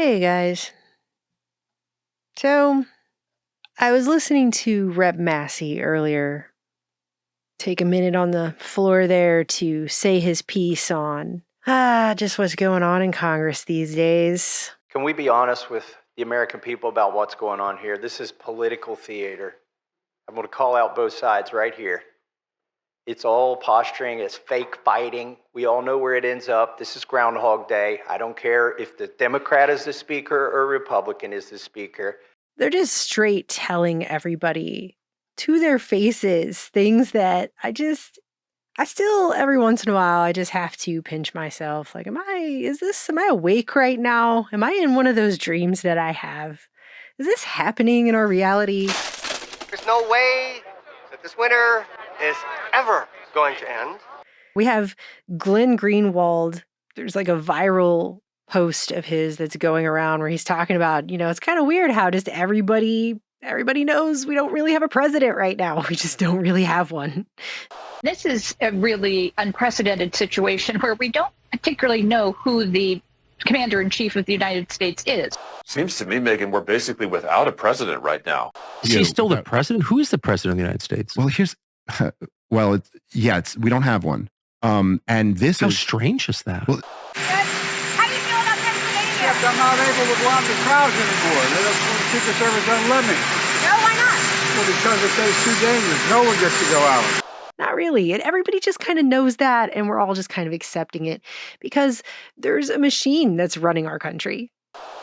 Hey guys. So, I was listening to Rep. Massey earlier take a minute on the floor there to say his piece on just what's going on in Congress these days. Can we be honest with the American people about what's going on here? This is political theater. I'm going to call out both sides right here. It's all posturing, it's fake fighting. We all know where it ends up. This is Groundhog Day. I don't care if the Democrat is the speaker or Republican is the speaker. They're just straight telling everybody to their faces things that I still, every once in a while, I just have to pinch myself. Like, am I awake right now? Am I in one of those dreams that I have? Is this happening in our reality? There's no way that this winter is ever going to end. We have Glenn Greenwald. There's like a viral post of his that's going around where he's talking about, it's kind of weird how just everybody knows we don't really have a president right now. We just don't really have one. This is a really unprecedented situation where we don't particularly know who the commander-in-chief of the United States is. Seems to me, Megan, we're basically without a president right now. Is he still the president? Who is the president of the United States? Well, we don't have one. And this How is strange is that? Well, How do you feel about Pennsylvania? Except I'm not able to go out to crowds anymore. The Secret Service doesn't let me. No, why not? Well, because it says too dangerous. No one gets to go out. Not really. And everybody just kind of knows that, and we're all just kind of accepting it because there's a machine that's running our country.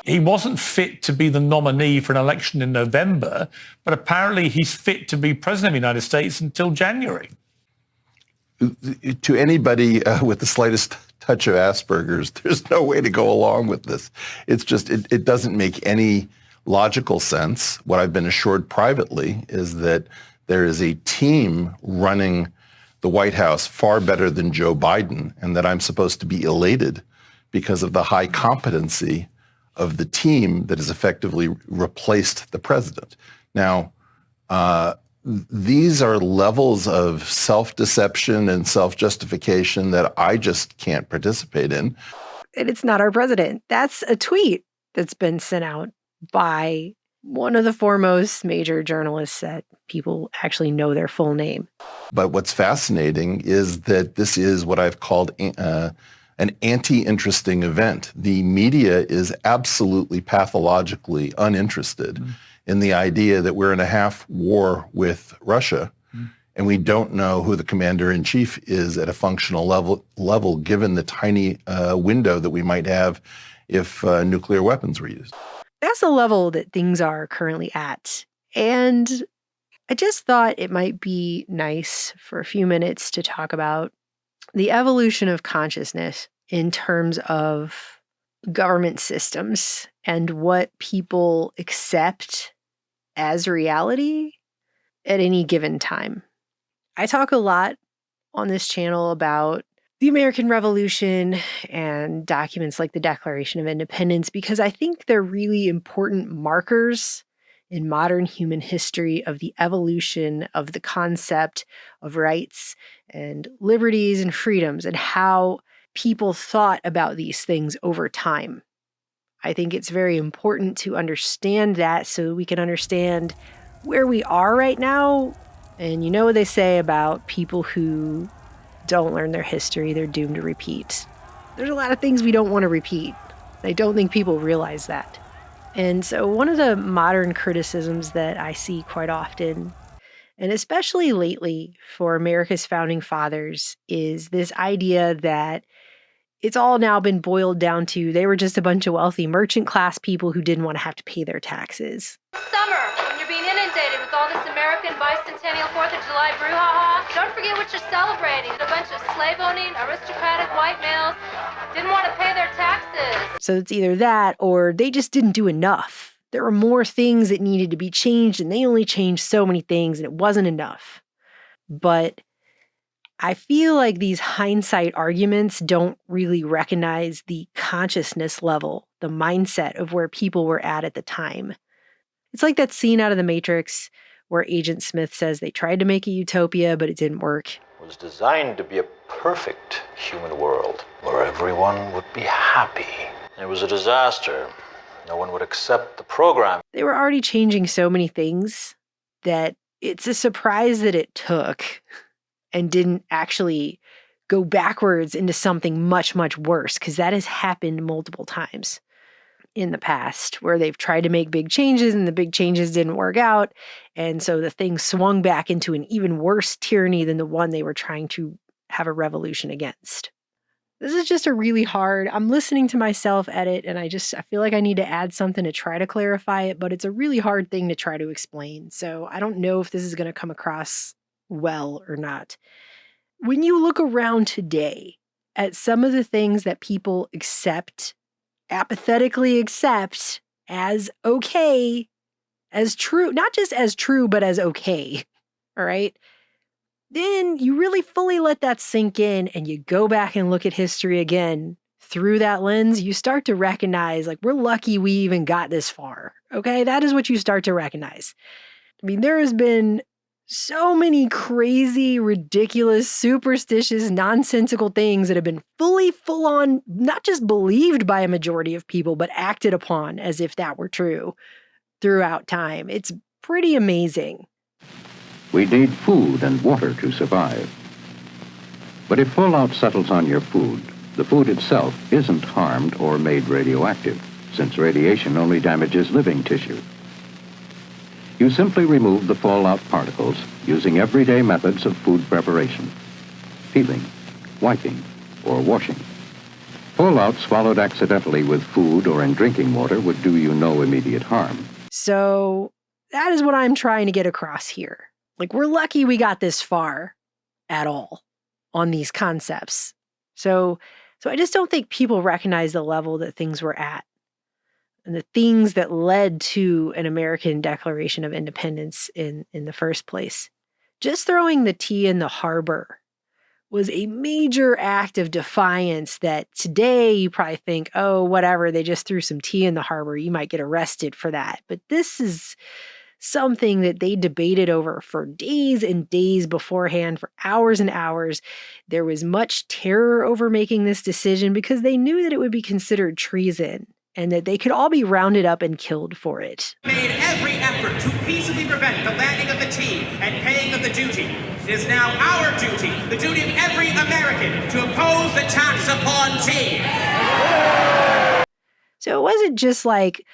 He wasn't fit to be the nominee for an election in November, but apparently he's fit to be president of the United States until January. To anybody with the slightest touch of Asperger's, there's no way to go along with this. It's just, it doesn't make any logical sense. What I've been assured privately is that there is a team running the White House far better than Joe Biden, and that I'm supposed to be elated because of the high competency of the team that has effectively replaced the president. Now, these are levels of self-deception and self-justification that I just can't participate in. And it's not our president. That's a tweet that's been sent out by one of the foremost major journalists that people actually know their full name. But what's fascinating is that this is what I've called an anti-interesting event. The media is absolutely pathologically uninterested in the idea that we're in a half war with Russia, and we don't know who the commander-in-chief is at a functional level given the tiny window that we might have if nuclear weapons were used. That's the level that things are currently at. And I just thought it might be nice for a few minutes to talk about the evolution of consciousness in terms of government systems and what people accept as reality at any given time. I talk a lot on this channel about the American Revolution and documents like the Declaration of Independence because I think they're really important markers in modern human history of the evolution of the concept of rights and liberties and freedoms and how people thought about these things over time. I think it's very important to understand that so we can understand where we are right now. And you know what they say about people who don't learn their history, they're doomed to repeat. There's a lot of things we don't want to repeat. I don't think people realize that. And so one of the modern criticisms that I see quite often, and especially lately for America's founding fathers, is this idea that it's all now been boiled down to they were just a bunch of wealthy merchant class people who didn't want to have to pay their taxes. Summer, when you're being inundated with all this American bicentennial 4th of July brouhaha, don't forget what you're celebrating. A bunch of slave-owning, aristocratic white males didn't want to pay their taxes. So it's either that or they just didn't do enough. There were more things that needed to be changed, and they only changed so many things, and it wasn't enough. But I feel like these hindsight arguments don't really recognize the consciousness level, the mindset of where people were at the time. It's like that scene out of The Matrix where Agent Smith says they tried to make a utopia, but it didn't work. It was designed to be a perfect human world where everyone would be happy. It was a disaster. no one would accept the program. They were already changing so many things that it's a surprise that it took and didn't actually go backwards into something much, much worse, because that has happened multiple times in the past where they've tried to make big changes and the big changes didn't work out. And so the thing swung back into an even worse tyranny than the one they were trying to have a revolution against. This is just a really hard, I'm listening to myself edit and I feel like I need to add something to try to clarify it, but it's a really hard thing to try to explain. So I don't know if this is going to come across well or not. When you look around today at some of the things that people apathetically accept as okay, as true, not just as true, but as okay, all right? Then you really fully let that sink in and you go back and look at history again through that lens, you start to recognize, like, we're lucky we even got this far, okay? That is what you start to recognize. I mean, there has been so many crazy, ridiculous, superstitious, nonsensical things that have been full on, not just believed by a majority of people, but acted upon as if that were true throughout time. It's pretty amazing. We need food and water to survive. But if fallout settles on your food, the food itself isn't harmed or made radioactive, since radiation only damages living tissue. You simply remove the fallout particles using everyday methods of food preparation: peeling, wiping, or washing. Fallout swallowed accidentally with food or in drinking water would do you no immediate harm. So that is what I'm trying to get across here. Like, we're lucky we got this far at all on these concepts. So I just don't think people recognize the level that things were at and the things that led to an American Declaration of Independence in the first place. Just throwing the tea in the harbor was a major act of defiance that today you probably think, oh, whatever, they just threw some tea in the harbor. You might get arrested for that. But this is something that they debated over for days and days beforehand, for hours and hours. There was much terror over making this decision because they knew that it would be considered treason and that they could all be rounded up and killed for it. Made every effort to peaceably prevent the landing of the tea and paying of the duty. It is now our duty, the duty of every American, to oppose the tax upon tea. So it wasn't just like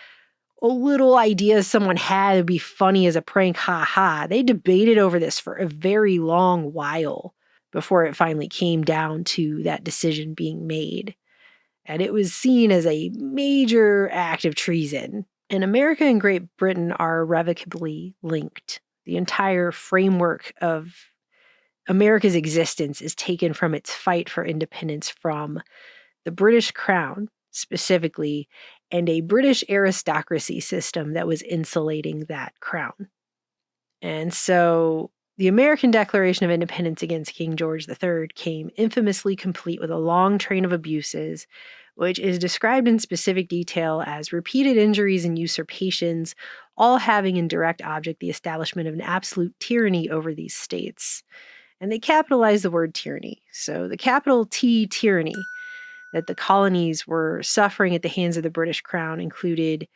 a little idea someone had to be funny as a prank, ha. They debated over this for a very long while before it finally came down to that decision being made. And it was seen as a major act of treason. And America and Great Britain are irrevocably linked. The entire framework of America's existence is taken from its fight for independence from the British Crown, specifically, and a British aristocracy system that was insulating that crown. And so the American Declaration of Independence against King George III came infamously complete with a long train of abuses, which is described in specific detail as repeated injuries and usurpations, all having in direct object the establishment of an absolute tyranny over these states. And they capitalized the word tyranny. So the capital T, tyranny, that the colonies were suffering at the hands of the British Crown included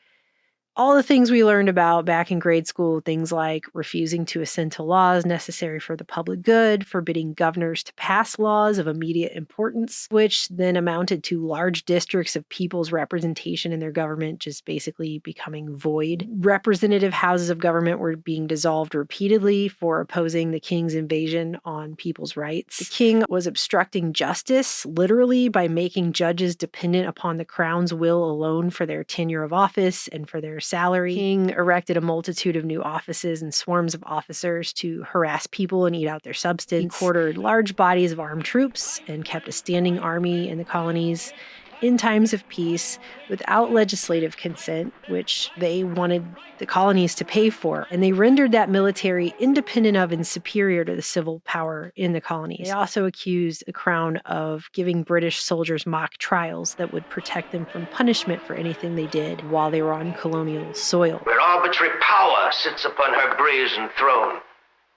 all the things we learned about back in grade school, things like refusing to assent to laws necessary for the public good, forbidding governors to pass laws of immediate importance, which then amounted to large districts of people's representation in their government just basically becoming void. Representative houses of government were being dissolved repeatedly for opposing the king's invasion on people's rights. The king was obstructing justice, literally, by making judges dependent upon the crown's will alone for their tenure of office and for their salary. King erected a multitude of new offices and swarms of officers to harass people and eat out their substance. He quartered large bodies of armed troops and kept a standing army in the colonies in times of peace without legislative consent, which they wanted the colonies to pay for. And they rendered that military independent of and superior to the civil power in the colonies. They also accused the crown of giving British soldiers mock trials that would protect them from punishment for anything they did while they were on colonial soil. Where arbitrary power sits upon her brazen throne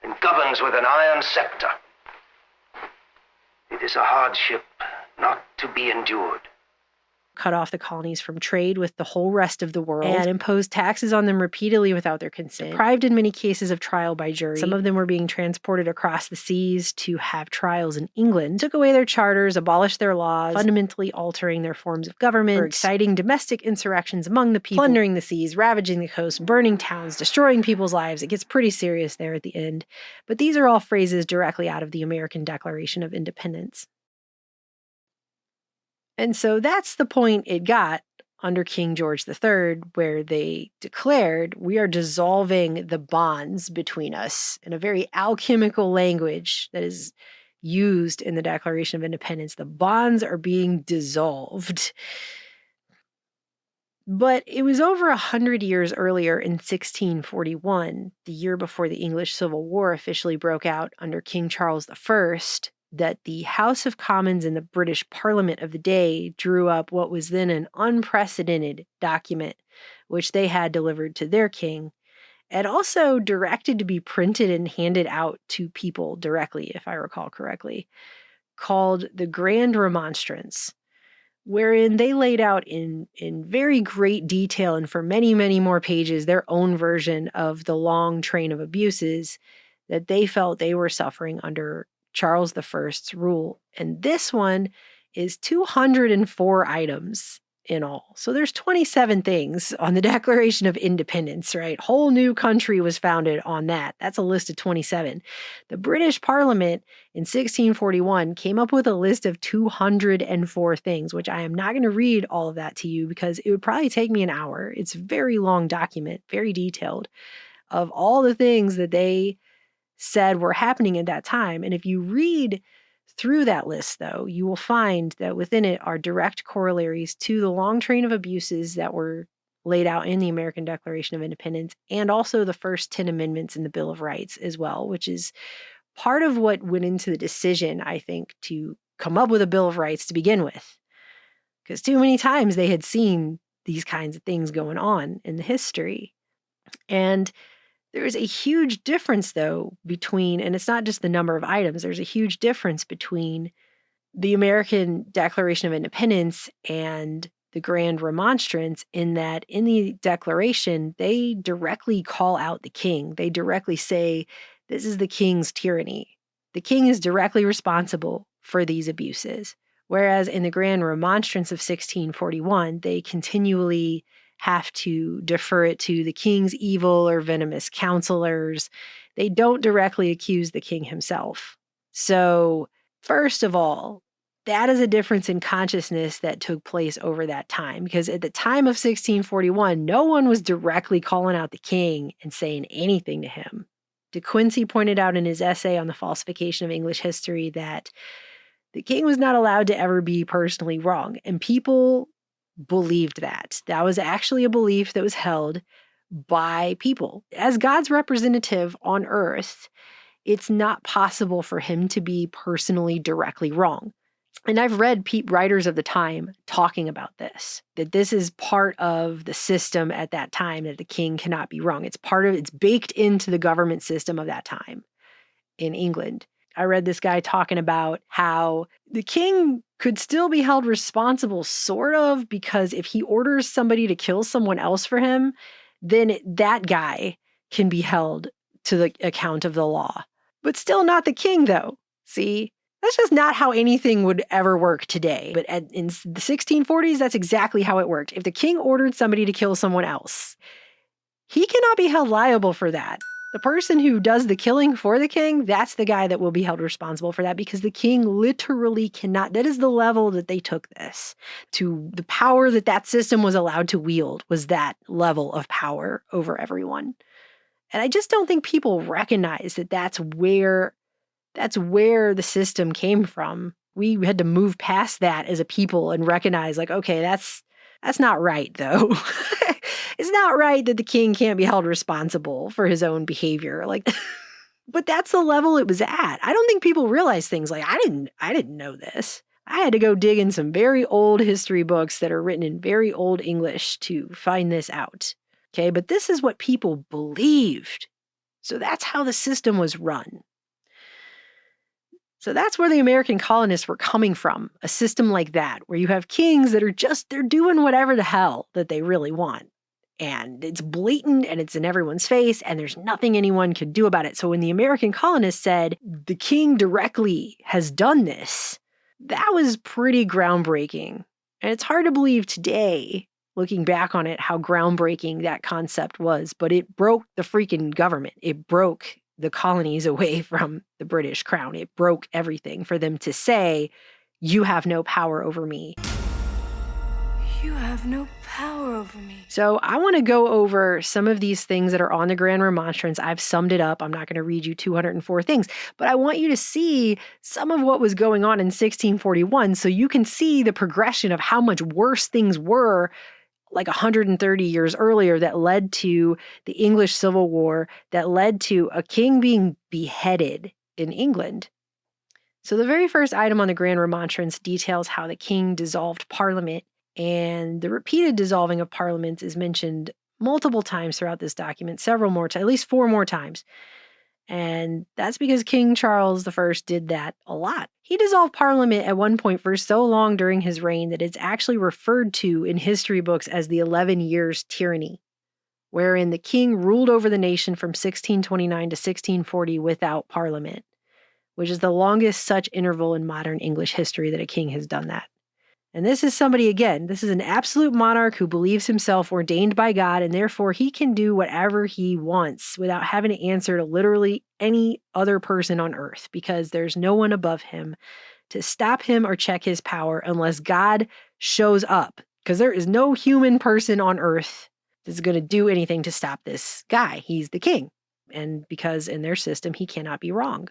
and governs with an iron scepter. It is a hardship not to be endured. cut off the colonies from trade with the whole rest of the world, and imposed taxes on them repeatedly without their consent, deprived in many cases of trial by jury. Some of them were being transported across the seas to have trials in England, took away their charters, abolished their laws, fundamentally altering their forms of government, for exciting domestic insurrections among the people, plundering the seas, ravaging the coast, burning towns, destroying people's lives. It gets pretty serious there at the end. But these are all phrases directly out of the American Declaration of Independence. And so that's the point it got under King George III, where they declared, we are dissolving the bonds between us, in a very alchemical language that is used in the Declaration of Independence. The bonds are being dissolved. But it was over 100 years earlier, in 1641, the year before the English Civil War officially broke out under King Charles I, that the House of Commons in the British Parliament of the day drew up what was then an unprecedented document, which they had delivered to their king, and also directed to be printed and handed out to people directly, if I recall correctly, called the Grand Remonstrance, wherein they laid out in very great detail and for many, many more pages their own version of the long train of abuses that they felt they were suffering under Charles I's rule. And this one is 204 items in all. So there's 27 things on the Declaration of Independence, right? Whole new country was founded on that. That's a list of 27. The British Parliament in 1641 came up with a list of 204 things, which I am not going to read all of that to you because it would probably take me an hour. It's a very long document, very detailed, of all the things that they said were happening at that time. And if you read through that list, though, you will find that within it are direct corollaries to the long train of abuses that were laid out in the American Declaration of Independence, and also the first 10 amendments in the Bill of Rights as well, which is part of what went into the decision, I think, to come up with a Bill of Rights to begin with. Because too many times they had seen these kinds of things going on in the history. And there is a huge difference, though, between, and it's not just the number of items, there's a huge difference between the American Declaration of Independence and the Grand Remonstrance, in that in the Declaration, they directly call out the king. They directly say, this is the king's tyranny. The king is directly responsible for these abuses. Whereas in the Grand Remonstrance of 1641, they continually have to defer it to the king's evil or venomous counselors. They don't directly accuse the king himself. So, first of all, that is a difference in consciousness that took place over that time, because at the time of 1641, no one was directly calling out the king and saying anything to him. De Quincey pointed out in his essay on the falsification of English history that the king was not allowed to ever be personally wrong, and people believed that. That was actually a belief that was held by people. As God's representative on earth, it's not possible for him to be personally directly wrong. And I've read writers of the time talking about this, that this is part of the system at that time, that the king cannot be wrong. It's baked into the government system of that time in England. I read this guy talking about how the king could still be held responsible, sort of, because if he orders somebody to kill someone else for him, then that guy can be held to the account of the law. But still not the king, though. See? That's just not how anything would ever work today. But in the 1640s, that's exactly how it worked. If the king ordered somebody to kill someone else, he cannot be held liable for that. The person who does the killing for the king, that's the guy that will be held responsible for that, because the king literally cannot. That is the level that they took this to. The power that that system was allowed to wield was that level of power over everyone. And I just don't think people recognize that that's where the system came from. We had to move past that as a people and recognize, like, okay, that's not right, though. It's not right that the king can't be held responsible for his own behavior. Like, but that's the level it was at. I don't think people realize things like, I didn't know this. I had to go dig in some very old history books that are written in very old English to find this out. Okay, but this is what people believed. So that's how the system was run. So that's where the American colonists were coming from, a system like that, where you have kings that are they're doing whatever the hell that they really want. And it's blatant and it's in everyone's face and there's nothing anyone could do about it. So when the American colonists said, the king directly has done this, that was pretty groundbreaking. And it's hard to believe today, looking back on it, how groundbreaking that concept was. But it broke the freaking government. It broke the colonies away from the British crown. It broke everything for them to say, you have no power over me. You have no power over me. So I want to go over some of these things that are on the Grand Remonstrance. I've summed it up. I'm not going to read you 204 things, but I want you to see some of what was going on in 1641 so you can see the progression of how much worse things were like 130 years earlier that led to the English Civil War, that led to a king being beheaded in England. So the very first item on the Grand Remonstrance details how the king dissolved Parliament. And the repeated dissolving of parliaments is mentioned multiple times throughout this document, several more times, at least 4 more times. And that's because King Charles I did that a lot. He dissolved Parliament at one point for so long during his reign that it's actually referred to in history books as the 11 Years' Tyranny, wherein the king ruled over the nation from 1629 to 1640 without Parliament, which is the longest such interval in modern English history that a king has done that. And this is somebody, again, this is an absolute monarch who believes himself ordained by God, and therefore he can do whatever he wants without having to answer to literally any other person on earth, because there's no one above him to stop him or check his power unless God shows up, because there is no human person on earth that's going to do anything to stop this guy. He's the king. And because in their system, he cannot be wrong.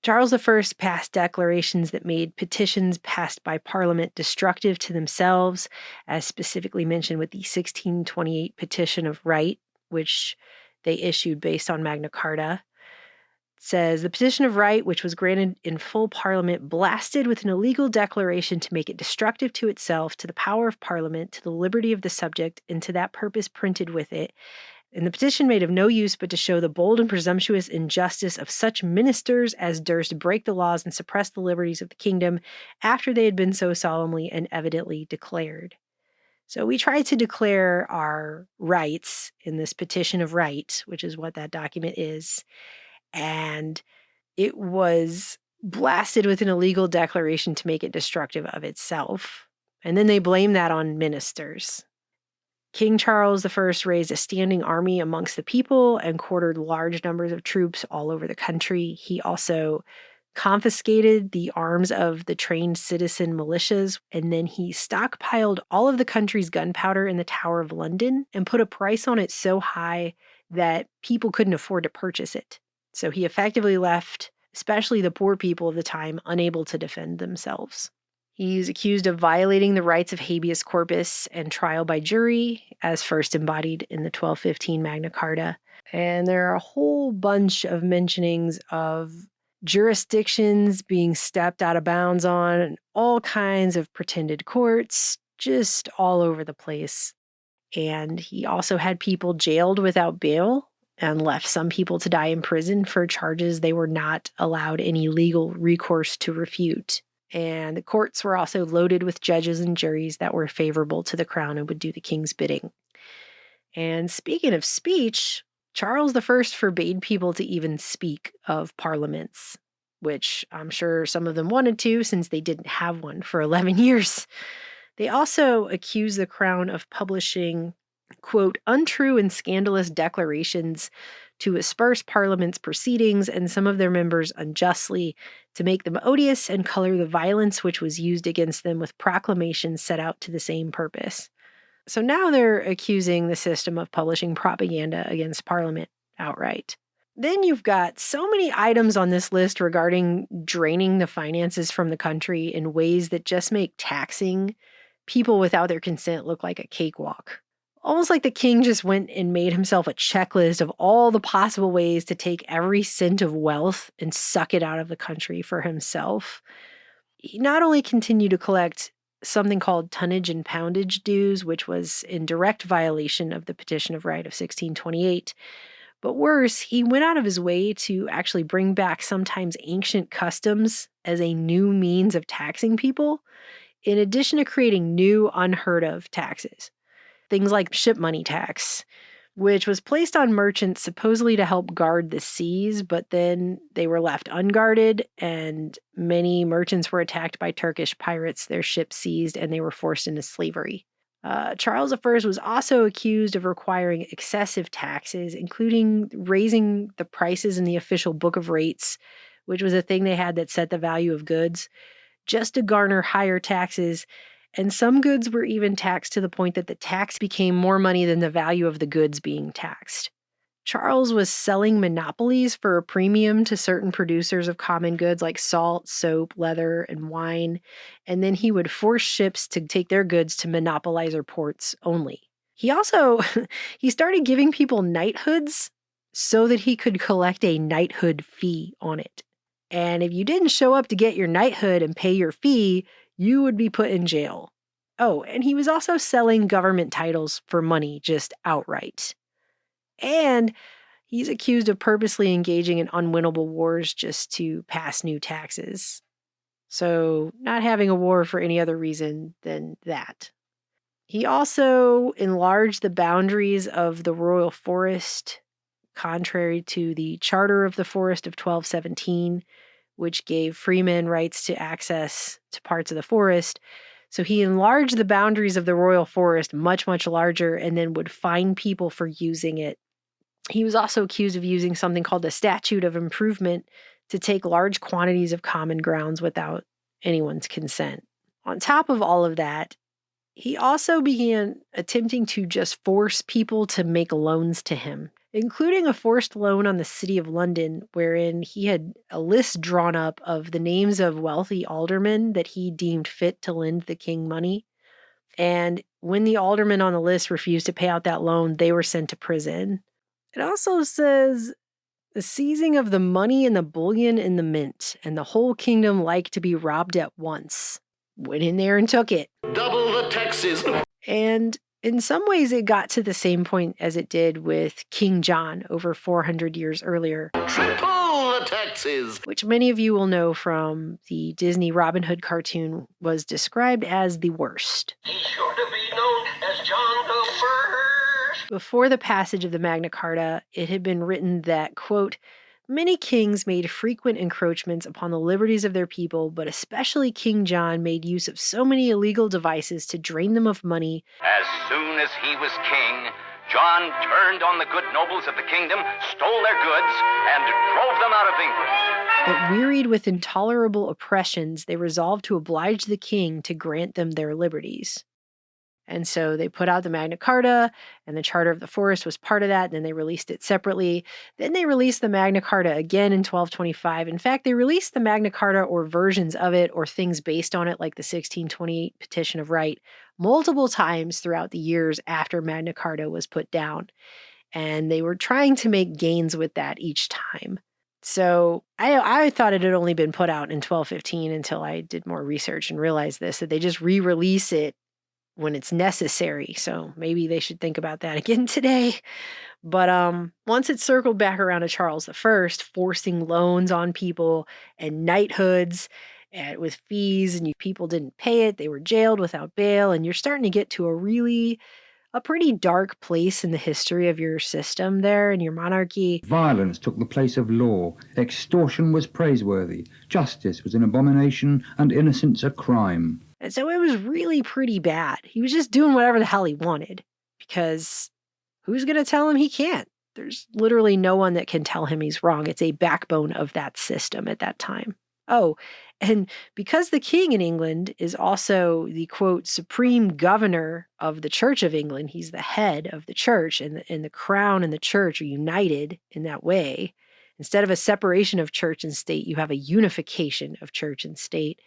Charles I passed declarations that made petitions passed by Parliament destructive to themselves, as specifically mentioned with the 1628 Petition of Right, which they issued based on Magna Carta. It says, the Petition of Right, which was granted in full Parliament, blasted with an illegal declaration to make it destructive to itself, to the power of Parliament, to the liberty of the subject, and to that purpose printed with it. And the petition made of no use but to show the bold and presumptuous injustice of such ministers as durst break the laws and suppress the liberties of the kingdom after they had been so solemnly and evidently declared. So we tried to declare our rights in this petition of right, which is what that document is. And it was blasted with an illegal declaration to make it destructive of itself. And then they blamed that on ministers. King Charles I raised a standing army amongst the people and quartered large numbers of troops all over the country. He also confiscated the arms of the trained citizen militias, and then he stockpiled all of the country's gunpowder in the Tower of London and put a price on it so high that people couldn't afford to purchase it. So he effectively left, especially the poor people of the time, unable to defend themselves. He's accused of violating the rights of habeas corpus and trial by jury, as first embodied in the 1215 Magna Carta. And there are a whole bunch of mentionings of jurisdictions being stepped out of bounds on, and all kinds of pretended courts, just all over the place. And he also had people jailed without bail and left some people to die in prison for charges they were not allowed any legal recourse to refute. And the courts were also loaded with judges and juries that were favorable to the crown and would do the king's bidding. And speaking of speech, Charles I forbade people to even speak of parliaments, which I'm sure some of them wanted to since they didn't have one for 11 years. They also accused the crown of publishing, quote, untrue and scandalous declarations to asperse Parliament's proceedings and some of their members unjustly, to make them odious and color the violence which was used against them with proclamations set out to the same purpose. So now they're accusing the system of publishing propaganda against Parliament outright. Then you've got so many items on this list regarding draining the finances from the country in ways that just make taxing people without their consent look like a cakewalk. Almost like the king just went and made himself a checklist of all the possible ways to take every cent of wealth and suck it out of the country for himself. He not only continued to collect something called tonnage and poundage dues, which was in direct violation of the Petition of Right of 1628, But worse, he went out of his way to actually bring back sometimes ancient customs as a new means of taxing people, in addition to creating new, unheard of taxes. Things like ship money tax, which was placed on merchants supposedly to help guard the seas, but then they were left unguarded, and many merchants were attacked by Turkish pirates, their ships seized, and they were forced into slavery. Charles I was also accused of requiring excessive taxes, including raising the prices in the official Book of Rates, which was a thing they had that set the value of goods, just to garner higher taxes. And some goods were even taxed to the point that the tax became more money than the value of the goods being taxed. Charles was selling monopolies for a premium to certain producers of common goods like salt, soap, leather, and wine, and then he would force ships to take their goods to monopolizer ports only. He also he started giving people knighthoods so that he could collect a knighthood fee on it. And if you didn't show up to get your knighthood and pay your fee, you would be put in jail. Oh, and he was also selling government titles for money just outright. And he's accused of purposely engaging in unwinnable wars just to pass new taxes. So, not having a war for any other reason than that. He also enlarged the boundaries of the royal forest, contrary to the Charter of the Forest of 1217, which gave freemen rights to access to parts of the forest. So he enlarged the boundaries of the royal forest much, much larger, and then would fine people for using it. He was also accused of using something called the Statute of Improvement to take large quantities of common grounds without anyone's consent. On top of all of that, he also began attempting to just force people to make loans to him, including a forced loan on the City of London, wherein he had a list drawn up of the names of wealthy aldermen that he deemed fit to lend the king money. And when the aldermen on the list refused to pay out that loan, they were sent to prison. It also says the seizing of the money and the bullion in the mint, and the whole kingdom like to be robbed at once. Went in there and took it. Double the taxes. And in some ways, it got to the same point as it did with King John over 400 years earlier. Triple the taxes. Which many of you will know from the Disney Robin Hood cartoon was described as the worst. He's sure to be known as John the First. Before the passage of the Magna Carta, it had been written that, quote, many kings made frequent encroachments upon the liberties of their people, but especially King John made use of so many illegal devices to drain them of money. As soon as he was king, John turned on the good nobles of the kingdom, stole their goods, and drove them out of England. But wearied with intolerable oppressions, they resolved to oblige the king to grant them their liberties. And so they put out the Magna Carta, and the Charter of the Forest was part of that. And then they released it separately. Then they released the Magna Carta again in 1225. In fact, they released the Magna Carta or versions of it or things based on it, like the 1628 Petition of Right, multiple times throughout the years after Magna Carta was put down. And they were trying to make gains with that each time. So I thought it had only been put out in 1215 until I did more research and realized this, that they just re-release it when it's necessary. So maybe they should think about that again today. But once it circled back around to Charles I, forcing loans on people and knighthoods with fees, and people didn't pay it, they were jailed without bail, and you're starting to get to a pretty dark place in the history of your system there and your monarchy. Violence took the place of law. Extortion was praiseworthy. Justice was an abomination, and innocence a crime. And so it was really pretty bad. He was just doing whatever the hell he wanted, because who's going to tell him he can't? There's literally no one that can tell him he's wrong. It's a backbone of that system at that time. Oh, and because the king in England is also the, quote, supreme governor of the Church of England, he's the head of the church, and the crown and the church are united in that way. Instead of a separation of church and state, you have a unification of church and state.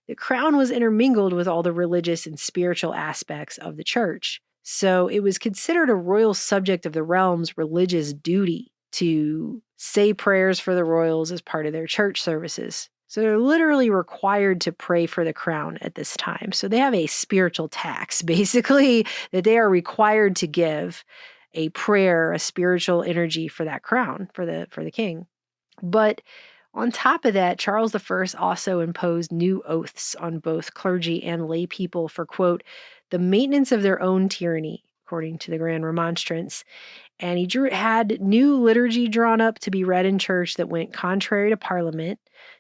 The crown was intermingled with all the religious and spiritual aspects of the church. So it was considered a royal subject of the realm's religious duty to say prayers for the royals as part of their church services. So they're literally required to pray for the crown at this time. So they have a spiritual tax, basically, that they are required to give. a prayer, a spiritual energy for that crown, for the king. But on top of that, Charles I also imposed new oaths on both clergy and lay people for, quote, the maintenance of their own tyranny, according to the Grand Remonstrance. And he had new liturgy drawn up to be read in church that went contrary to Parliament,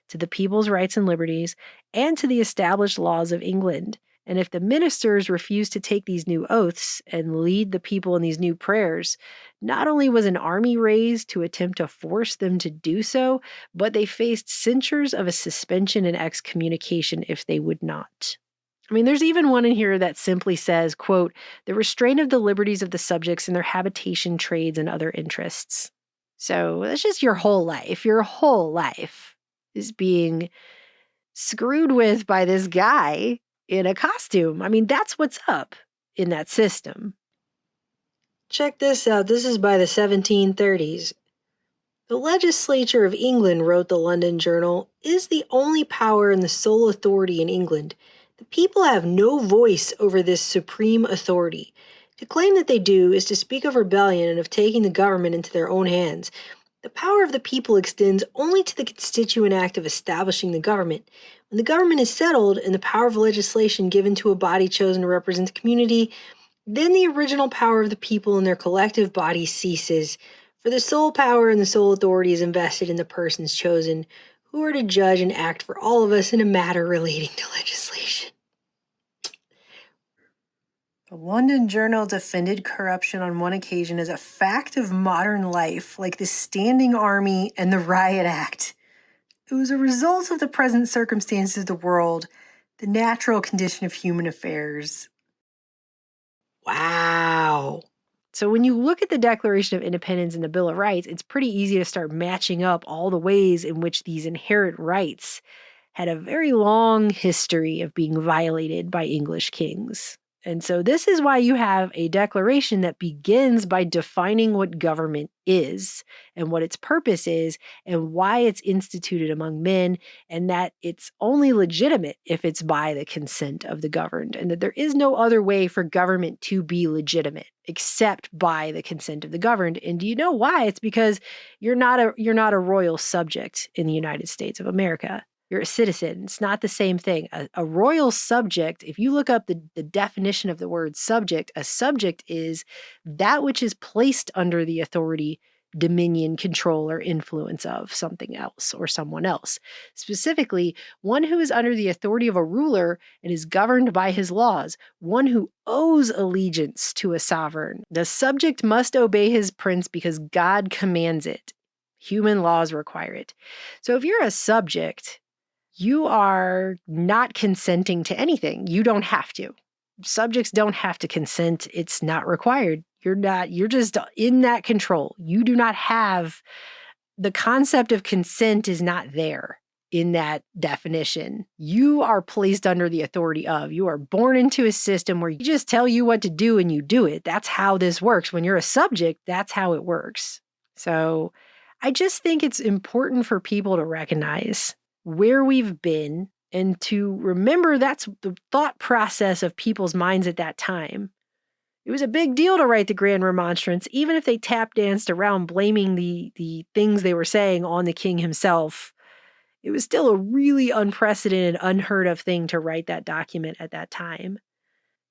to the people's rights and liberties, and to the established laws of England. And if the ministers refused to take these new oaths and lead the people in these new prayers, not only was an army raised to attempt to force them to do so, but they faced censures of a suspension and excommunication if they would not. I mean, there's even one in here that simply says, quote, the restraint of the liberties of the subjects in their habitation, trades, and other interests. So that's just your whole life. Your whole life is being screwed with by this guy in a costume. I mean, that's what's up in that system. Check this out. This is by the 1730s. The legislature of England, wrote the London Journal, is the only power and the sole authority in England. The people have no voice over this supreme authority. To claim that they do is to speak of rebellion and of taking the government into their own hands. The power of the people extends only to the constituent act of establishing the government. When the government is settled and the power of legislation given to a body chosen to represent the community, then the original power of the people in their collective body ceases. For the sole power and the sole authority is invested in the persons chosen, who are to judge and act for all of us in a matter relating to legislation. The London Journal defended corruption on one occasion as a fact of modern life, like the Standing Army and the Riot Act. It was a result of the present circumstances of the world, the natural condition of human affairs. Wow. So when you look at the Declaration of Independence and the Bill of Rights, it's pretty easy to start matching up all the ways in which these inherent rights had a very long history of being violated by English kings. And so this is why you have a declaration that begins by defining what government is and what its purpose is and why it's instituted among men, and that it's only legitimate if it's by the consent of the governed, and that there is no other way for government to be legitimate except by the consent of the governed. And do you know why? It's because you're not a royal subject in the United States of America. You're a citizen. It's not the same thing. A royal subject, if you look up the definition of the word subject, a subject is that which is placed under the authority, dominion, control, or influence of something else or someone else. Specifically, one who is under the authority of a ruler and is governed by his laws, one who owes allegiance to a sovereign. The subject must obey his prince because God commands it. Human laws require it. So if you're a subject, you are not consenting to anything. You don't have to. Subjects don't have to consent. It's not required. You're just in that control. You do not have, the concept of consent is not there in that definition. You are placed under the authority of. You are born into a system where you just tell you what to do and you do it. That's how this works. When you're a subject, that's how it works. So I just think it's important for people to recognize where we've been and to remember that's the thought process of people's minds at that time. It was a big deal to write the Grand Remonstrance, even if they tap danced around blaming the things they were saying on the king himself. It was still a really unprecedented, unheard of thing to write that document at that time.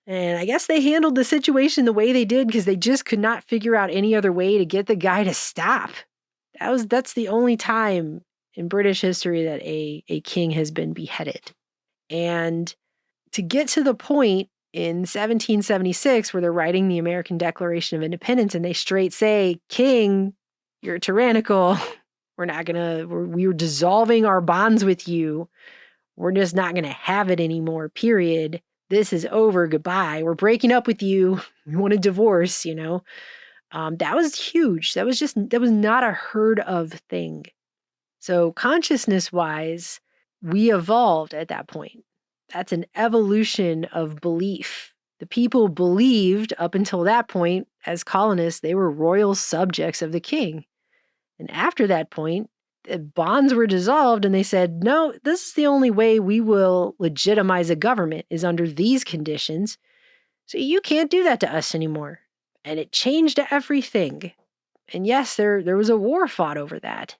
And I guess they handled the situation the way they did because they just could not figure out any other way to get the guy to stop. That's the only time in British history that a king has been beheaded. And to get to the point in 1776 where they're writing the American Declaration of Independence and they straight say, King, you're tyrannical. We're dissolving our bonds with you. We're just not going to have it anymore, period. This is over. Goodbye. We're breaking up with you. We want a divorce, That was huge. That was not a heard of thing. So consciousness-wise, we evolved at that point. That's an evolution of belief. The people believed up until that point, as colonists, they were royal subjects of the king. And after that point, the bonds were dissolved and they said, no, this is the only way we will legitimize a government is under these conditions. So you can't do that to us anymore. and it changed everything. And yes, there was a war fought over that.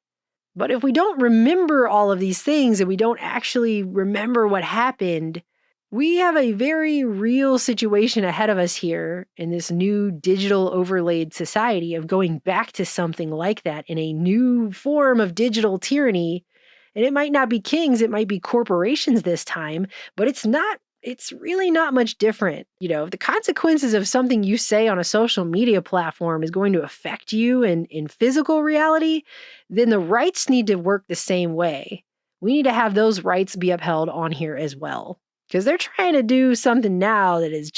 But if we don't remember all of these things and we don't actually remember what happened, we have a very real situation ahead of us here in this new digital overlaid society of going back to something like that in a new form of digital tyranny. And it might not be kings, it might be corporations this time, but it's really not much different. If the consequences of something you say on a social media platform is going to affect you in physical reality, then the rights need to work the same way. We need to have those rights be upheld on here as well. Because they're trying to do something now that is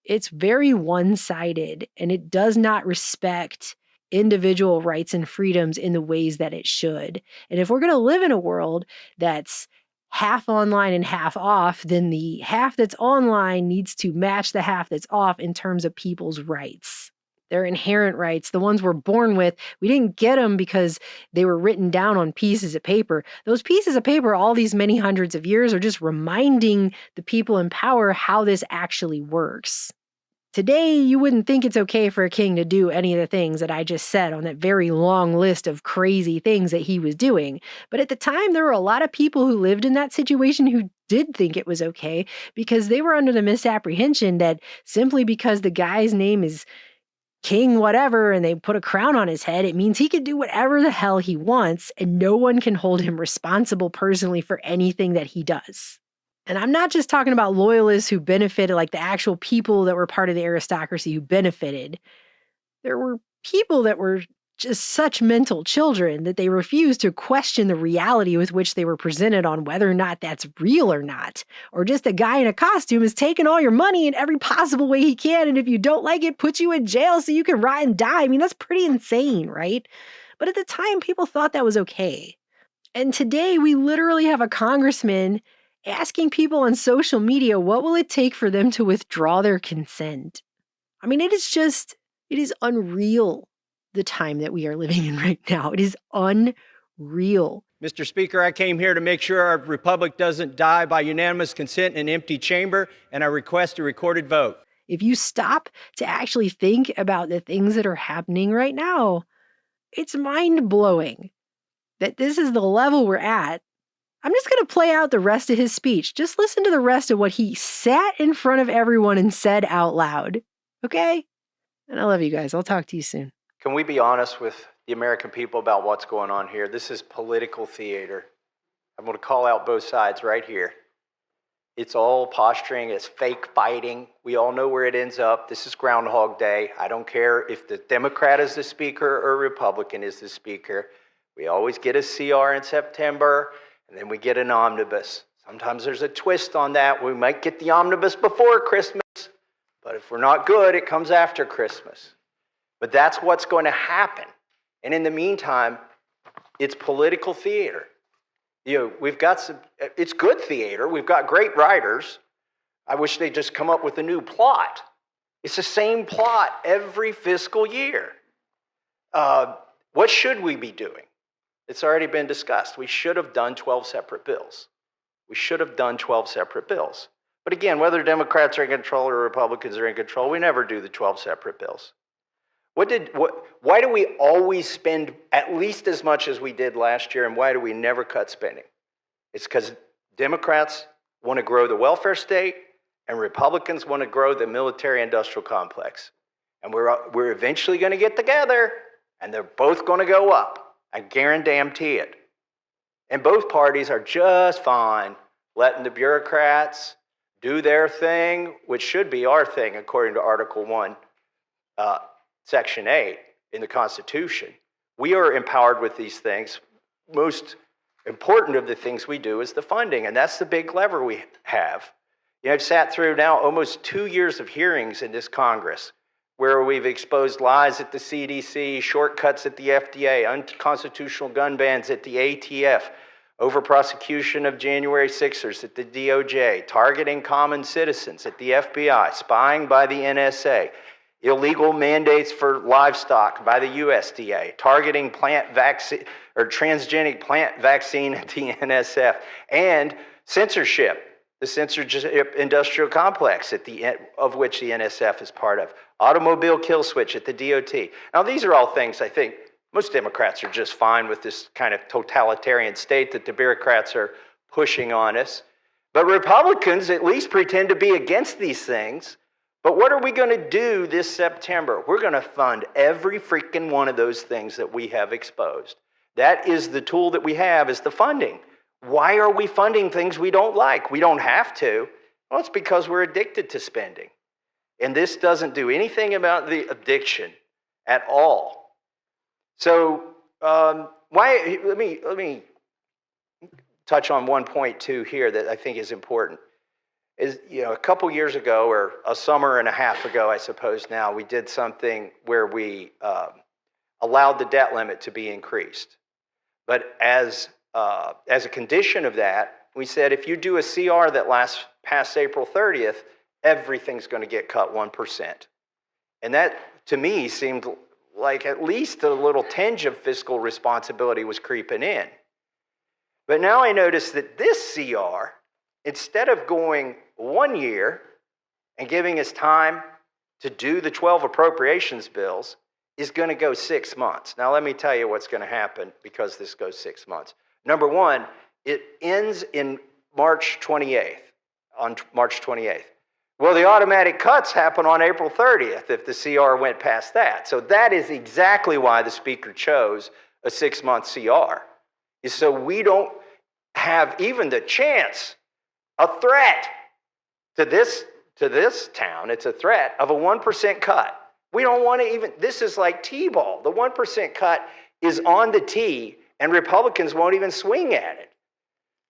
it's very one-sided, and it does not respect individual rights and freedoms in the ways that it should. And if we're going to live in a world that's half online and half off, then the half that's online needs to match the half that's off in terms of people's rights. Their inherent rights, the ones we're born with. We didn't get them because they were written down on pieces of paper. Those pieces of paper, all these many hundreds of years, are just reminding the people in power how this actually works. Today, you wouldn't think it's okay for a king to do any of the things that I just said on that very long list of crazy things that he was doing. But at the time, there were a lot of people who lived in that situation who did think it was okay because they were under the misapprehension that simply because the guy's name is king whatever and they put a crown on his head, it means he can do whatever the hell he wants and no one can hold him responsible personally for anything that he does. And I'm not just talking about loyalists who benefited, like the actual people that were part of the aristocracy who benefited. There were people that were just such mental children that they refused to question the reality with which they were presented on whether or not that's real or not. Or just a guy in a costume is taking all your money in every possible way he can, and if you don't like it, puts you in jail so you can rot and die. I mean, that's pretty insane, right? But at the time, people thought that was okay. And today, we literally have a congressman asking people on social media what will it take for them to withdraw their consent. I mean, it is unreal, the time that we are living in right now. It is unreal. Mr. Speaker, I came here to make sure our republic doesn't die by unanimous consent in an empty chamber, and I request a recorded vote. If you stop to actually think about the things that are happening right now, it's mind-blowing that this is the level we're at. I'm just going to play out the rest of his speech. Just listen to the rest of what he sat in front of everyone and said out loud. Okay? And I love you guys. I'll talk to you soon. Can we be honest with the American people about what's going on here? This is political theater. I'm going to call out both sides right here. It's all posturing. It's fake fighting. We all know where it ends up. This is Groundhog Day. I don't care if the Democrat is the speaker or Republican is the speaker. We always get a CR in September, and then we get an omnibus. Sometimes there's a twist on that. We might get the omnibus before Christmas, but if we're not good, it comes after Christmas. But that's what's going to happen. And in the meantime, it's political theater. We've got it's good theater. We've got great writers. I wish they'd just come up with a new plot. It's the same plot every fiscal year. What should we be doing? It's already been discussed. We should have done 12 separate bills. We should have done 12 separate bills. But again, whether Democrats are in control or Republicans are in control, we never do the 12 separate bills. Why do we always spend at least as much as we did last year, and why do we never cut spending? It's because Democrats want to grow the welfare state, and Republicans want to grow the military-industrial complex. And we're eventually going to get together, and they're both going to go up. I guarantee it. And both parties are just fine letting the bureaucrats do their thing, which should be our thing, according to Article 1, Section 8 in the Constitution. We are empowered with these things. Most important of the things we do is the funding, and that's the big lever we have. I've sat through now almost 2 years of hearings in this Congress where we've exposed lies at the CDC, shortcuts at the FDA, unconstitutional gun bans at the ATF, over-prosecution of January 6ers at the DOJ, targeting common citizens at the FBI, spying by the NSA, illegal mandates for livestock by the USDA, targeting plant vaccine or transgenic plant vaccine at the NSF, and censorship the censorship industrial complex of which the NSF is part of, automobile kill switch at the DOT. Now, these are all things I think most Democrats are just fine with, this kind of totalitarian state that the bureaucrats are pushing on us. But Republicans at least pretend to be against these things. But what are we going to do this September? We're going to fund every freaking one of those things that we have exposed. That is the tool that we have, is the funding. Why are we funding things we don't like? We don't have to. Well, it's because we're addicted to spending. And this doesn't do anything about the addiction at all. So let me touch on one point too here that I think is important. Is, a couple years ago, or a summer and a half ago, I suppose now, we did something where we allowed the debt limit to be increased. But as a condition of that, we said if you do a CR that lasts past April 30th, everything's going to get cut 1%. And that, to me, seemed like at least a little tinge of fiscal responsibility was creeping in. But now I notice that this CR, instead of going 1 year and giving us time to do the 12 appropriations bills, is going to go 6 months. Now, let me tell you what's going to happen because this goes 6 months. Number one, it ends in March 28th, on March 28th. Well, the automatic cuts happen on April 30th if the CR went past that. So that is exactly why the Speaker chose a 6-month CR, is so we don't have even the chance, a threat to this town, it's a threat of a 1% cut. We don't want to even, this is like T-ball. The 1% cut is on the tee, and Republicans won't even swing at it.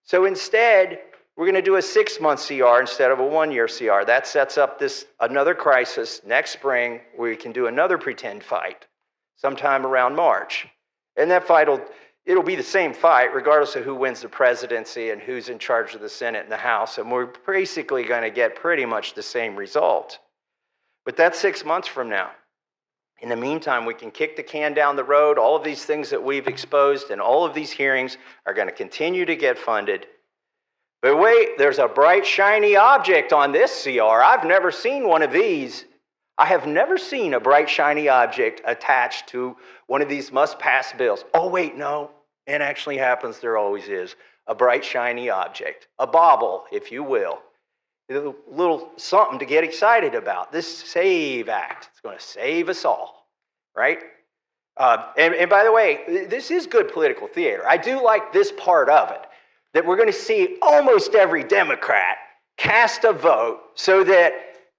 So instead, we're going to do a 6-month CR instead of a 1-year CR. That sets up another crisis next spring where we can do another pretend fight sometime around March. And that fight it'll be the same fight regardless of who wins the presidency and who's in charge of the Senate and the House. And we're basically going to get pretty much the same result. But that's 6 months from now. In the meantime, we can kick the can down the road. All of these things that we've exposed and all of these hearings are going to continue to get funded. But wait, there's a bright, shiny object on this CR. I've never seen one of these. I have never seen a bright, shiny object attached to one of these must-pass bills. Oh, wait, no. It actually happens. There always is a bright, shiny object, a bauble, if you will. A little something to get excited about. This SAVE Act. It's going to save us all, right? And by the way, this is good political theater. I do like this part of it, that we're going to see almost every Democrat cast a vote so that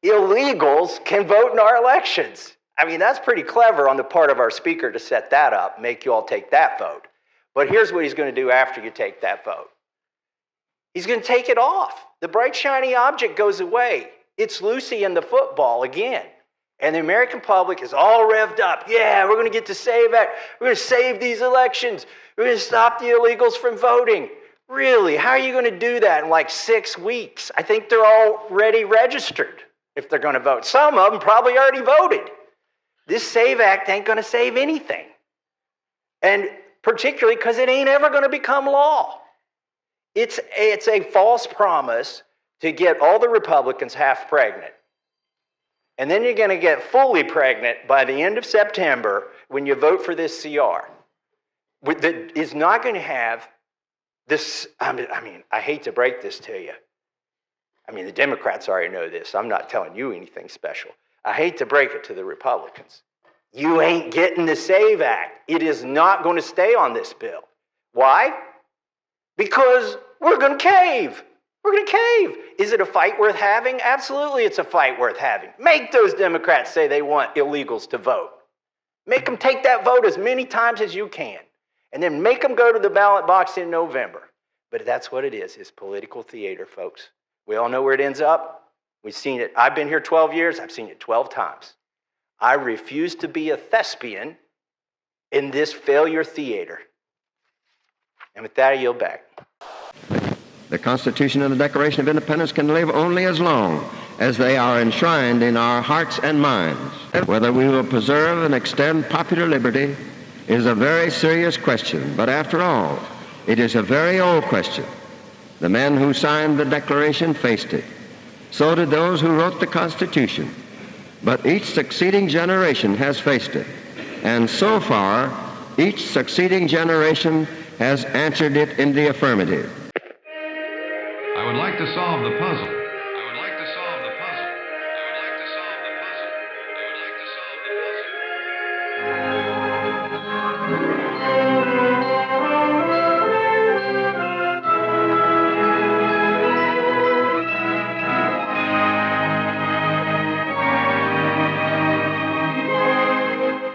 illegals can vote in our elections. I mean, that's pretty clever on the part of our Speaker to set that up, make you all take that vote. But here's what he's going to do after you take that vote. He's going to take it off. The bright, shiny object goes away. It's Lucy and the football again. And the American public is all revved up. Yeah, we're going to get to save it. We're going to save these elections. We're going to stop the illegals from voting. Really? How are you going to do that in like 6 weeks? I think they're already registered if they're going to vote. Some of them probably already voted. This SAVE Act ain't going to save anything. And particularly because it ain't ever going to become law. It's a false promise to get all the Republicans half pregnant. And then you're going to get fully pregnant by the end of September when you vote for this CR. That is not going to have this, I mean, I hate to break this to you. I mean, the Democrats already know this. I'm not telling you anything special. I hate to break it to the Republicans. You ain't getting the SAVE Act. It is not going to stay on this bill. Why? Because we're going to cave. We're going to cave. Is it a fight worth having? Absolutely, it's a fight worth having. Make those Democrats say they want illegals to vote. Make them take that vote as many times as you can. And then make them go to the ballot box in November. But that's what it is. It's political theater, folks. We all know where it ends up. We've seen it. I've been here 12 years. I've seen it 12 times. I refuse to be a thespian in this failure theater. And with that, I yield back. The Constitution and the Declaration of Independence can live only as long as they are enshrined in our hearts and minds. Whether we will preserve and extend popular liberty is a very serious question, but after all, it is a very old question. The men who signed the Declaration faced it. So did those who wrote the Constitution. But each succeeding generation has faced it. And so far, each succeeding generation has answered it in the affirmative. I would like to solve the puzzle.